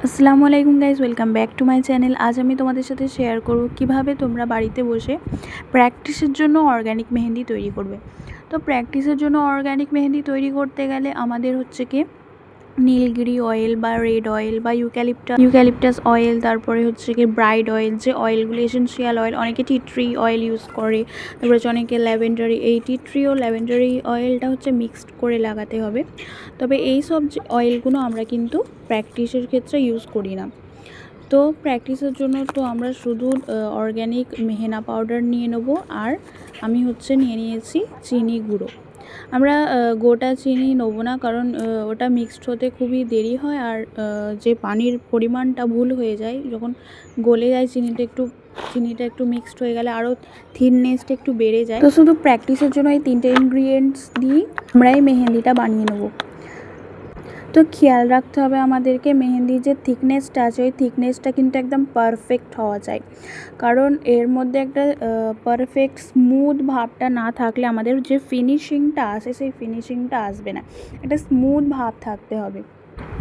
আসসালামু আলাইকুম guys, welcome back to my channel. আজ আমি তোমাদের সাথে শেয়ার করব কিভাবে তোমরা বাড়িতে বসে প্র্যাকটিসের জন্য অর্গ্যানিক মেহেন্দি তৈরি করবে। তো প্র্যাকটিসের জন্য অর্গ্যানিক মেহেন্দি তৈরি করতে গেলে আমাদের হচ্ছে কি নীলগিরি অয়েল বা রেড অয়েল বা ইউক্যালিপটাস অয়েল, তারপরে হচ্ছে কি ব্রাইড অয়েল, যে অয়েলগুলি এসেন্সিয়াল অয়েল, অনেকে টি ট্রি অয়েল ইউজ করে, তারপরে হচ্ছে অনেকে ল্যাভেন্ডারি, এই টি ট্রি ও ল্যাভেন্ডারি অয়েলটা হচ্ছে মিক্সড করে লাগাতে হবে। তবে এই সব যে অয়েলগুলো আমরা কিন্তু প্র্যাকটিসের ক্ষেত্রে ইউজ করি না। তো প্র্যাকটিসের জন্য তো আমরা শুধু অর্গ্যানিক হেনা পাউডার নিয়ে নেব, আর আমি হচ্ছে নিয়ে নিয়েছি চিনি গুঁড়ো। আমরা গোটা চিনি নেবো না, কারণ ওটা মিক্সড হতে খুবই দেরি হয়, আর যে পানির পরিমাণটা ভুল হয়ে যায় যখন গলে যায় চিনিটা একটু মিক্সড হয়ে গেলে আরও থিননেসটা একটু বেড়ে যায়। তো শুধু প্র্যাকটিসের জন্য এই 3টে ইনগ্রিডিয়েন্টস দিয়েই আমরা এই মেহেন্দিটা বানিয়ে নেবো। তো খেয়াল রাখতে হবে আমাদেরকে মেহেন্দির যে থিকনেসটা আছে ওই থিকনেসটা কিন্তু একদম পারফেক্ট হওয়া চাই, কারণ এর মধ্যে একটা পারফেক্ট স্মুথ ভাবটা না থাকলে আমাদের যে ফিনিশিংটা আসে সেই ফিনিশিংটা আসবে না। একটা স্মুথ ভাব থাকতে হবে।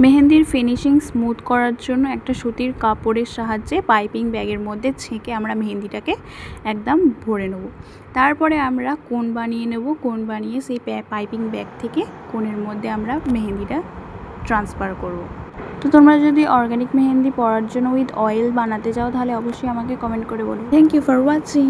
মেহেন্দির ফিনিশিং স্মুথ করার জন্য একটা সুতির কাপড়ের সাহায্যে পাইপিং ব্যাগের মধ্যে ছেঁকে আমরা মেহেন্দিটাকে একদম ভরে নেব। তারপরে আমরা কোণ বানিয়ে নেব, কোণ বানিয়ে সেই পাইপিং ব্যাগ থেকে কোণের মধ্যে আমরা মেহেন্দিটা ট্রান্সফার করব। তো তোমরা যদি অর্গ্যানিক মেহেন্দি পরার জন্য উইথ অয়েল বানাতে চাও তাহলে অবশ্যই আমাকে কমেন্ট করে বলো। Thank you for watching.